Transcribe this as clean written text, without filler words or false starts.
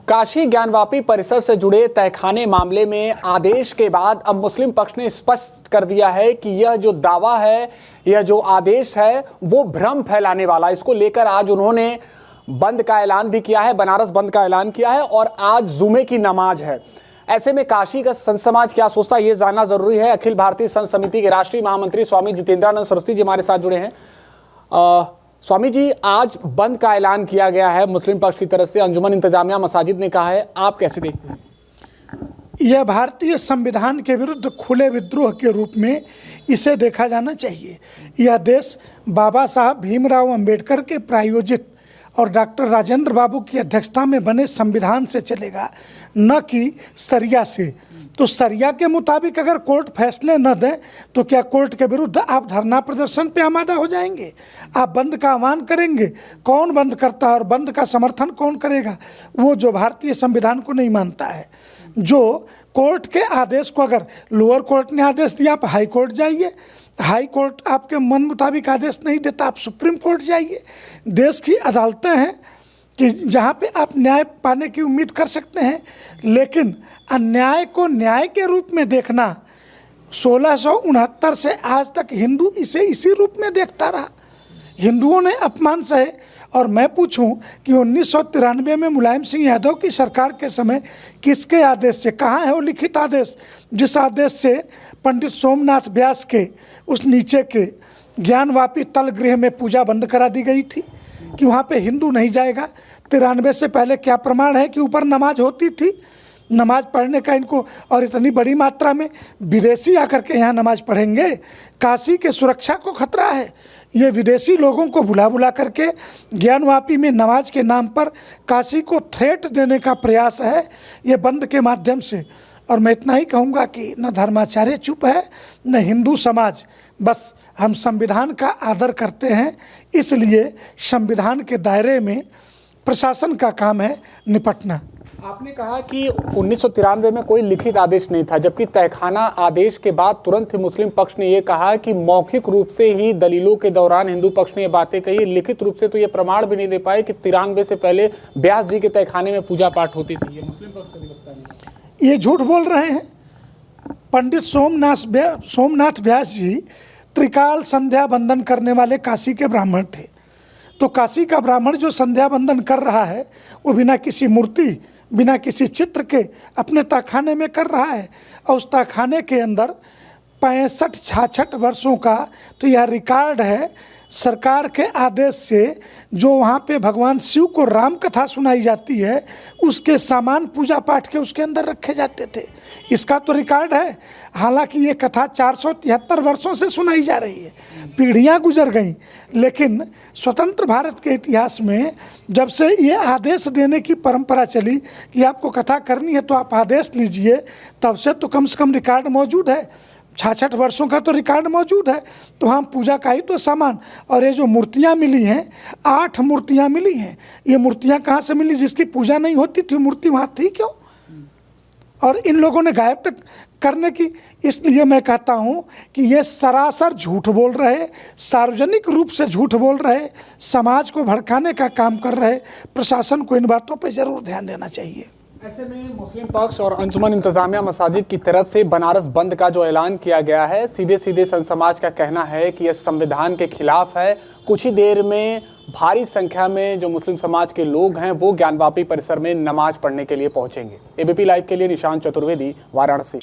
काशी ज्ञानवापी परिसर से जुड़े तहखाने मामले में आदेश के बाद अब मुस्लिम पक्ष ने स्पष्ट कर दिया है कि यह जो दावा है, यह जो आदेश है वो भ्रम फैलाने वाला। इसको लेकर आज उन्होंने बंद का ऐलान भी किया है, बनारस बंद का ऐलान किया है और आज जुमे की नमाज है। ऐसे में काशी का संत समाज क्या सोचता है ये जानना जरूरी है। अखिल भारतीय संत समिति के राष्ट्रीय महामंत्री स्वामी जितेंद्रानंद सरस्वती जी हमारे साथ जुड़े हैं। स्वामी जी, आज बंद का ऐलान किया गया है मुस्लिम पक्ष की तरफ से, अंजुमन इंतजामिया मसाजिद ने कहा है, आप कैसे देखते हैं? यह भारतीय संविधान के विरुद्ध खुले विद्रोह के रूप में इसे देखा जाना चाहिए। यह देश बाबा साहब भीमराव अंबेडकर के प्रायोजित और डॉक्टर राजेंद्र बाबू की अध्यक्षता में बने संविधान से चलेगा, न कि सरिया से। तो सरिया के मुताबिक अगर कोर्ट फैसले न दें तो क्या कोर्ट के विरुद्ध आप धरना प्रदर्शन पे आमादा हो जाएंगे? आप बंद का आह्वान करेंगे? कौन बंद करता है और बंद का समर्थन कौन करेगा? वो जो भारतीय संविधान को नहीं मानता है। जो कोर्ट के आदेश को, अगर लोअर कोर्ट ने आदेश दिया आप हाई कोर्ट जाइए, हाई कोर्ट आपके मन मुताबिक आदेश नहीं देता आप सुप्रीम कोर्ट जाइए। देश की अदालतें हैं कि जहाँ पे आप न्याय पाने की उम्मीद कर सकते हैं, लेकिन अन्याय को न्याय के रूप में देखना 1669 से आज तक हिंदू इसे इसी रूप में देखता रहा। हिंदुओं ने अपमान सहे। और मैं पूछूं कि 1993 में मुलायम सिंह यादव की सरकार के समय किसके आदेश से, कहाँ है वो लिखित आदेश जिस आदेश से पंडित सोमनाथ व्यास के उस नीचे के ज्ञानवापी तलगृह में पूजा बंद करा दी गई थी कि वहाँ पे हिंदू नहीं जाएगा? 93 से पहले क्या प्रमाण है कि ऊपर नमाज होती थी? नमाज पढ़ने का इनको, और इतनी बड़ी मात्रा में विदेशी आकर के यहाँ नमाज पढ़ेंगे। काशी के सुरक्षा को खतरा है। ये विदेशी लोगों को बुला बुला करके ज्ञानवापी में नमाज के नाम पर काशी को थ्रेट देने का प्रयास है ये बंद के माध्यम से। और मैं इतना ही कहूँगा कि न धर्माचार्य चुप है न हिंदू समाज। बस हम संविधान का आदर करते हैं, इसलिए संविधान के दायरे में प्रशासन का काम है निपटना। आपने कहा कि 1993 में कोई लिखित आदेश नहीं था, जबकि तहखाना आदेश के बाद तुरंत ही मुस्लिम पक्ष ने ये कहा कि मौखिक रूप से ही दलीलों के दौरान हिंदू पक्ष ने ये बातें कही, लिखित रूप से तो ये प्रमाण भी नहीं दे पाए कि 93 से पहले व्यास जी के तहखाने में पूजा पाठ होती थी। ये मुस्लिम पक्ष का अधिवक्ता नहीं, ये झूठ बोल रहे हैं। पंडित सोमनाथ व्यास जी त्रिकाल संध्या बंदन करने वाले काशी के ब्राह्मण थे। तो काशी का ब्राह्मण जो संध्या बंदन कर रहा है वो बिना किसी मूर्ति, बिना किसी चित्र के अपने तहखाने में कर रहा है। और उस तहखाने के अंदर 65-66 वर्षों का तो यह रिकॉर्ड है। सरकार के आदेश से जो वहाँ पे भगवान शिव को राम कथा सुनाई जाती है उसके सामान पूजा पाठ के उसके अंदर रखे जाते थे। इसका तो रिकॉर्ड है। हालांकि ये कथा 473 वर्षों से सुनाई जा रही है, पीढ़ियाँ गुजर गईं, लेकिन स्वतंत्र भारत के इतिहास में जब से ये आदेश देने की परंपरा चली कि आपको कथा करनी है तो आप आदेश लीजिए, तब से तो कम से कम रिकॉर्ड मौजूद है। 66 वर्षों का तो रिकॉर्ड मौजूद है। तो हम पूजा का ही तो सामान, और ये जो मूर्तियाँ मिली हैं, 8 मूर्तियाँ मिली हैं। ये मूर्तियाँ कहाँ से मिली? जिसकी पूजा नहीं होती थी मूर्ति वहाँ थी क्यों? और इन लोगों ने गायब तक करने की, इसलिए मैं कहता हूँ कि ये सरासर झूठ बोल रहे, सार्वजनिक रूप से झूठ बोल रहे, समाज को भड़काने का काम कर रहे। प्रशासन को इन बातों पर ज़रूर ध्यान देना चाहिए। ऐसे में मुस्लिम पक्ष और अंजुमन इंतजामिया मसाजिद की तरफ से बनारस बंद का जो ऐलान किया गया है, सीधे सीधे संत समाज का कहना है कि यह संविधान के खिलाफ है। कुछ ही देर में भारी संख्या में जो मुस्लिम समाज के लोग हैं वो ज्ञानवापी परिसर में नमाज पढ़ने के लिए पहुंचेंगे। एबीपी लाइव के लिए निशांत चतुर्वेदी, वाराणसी।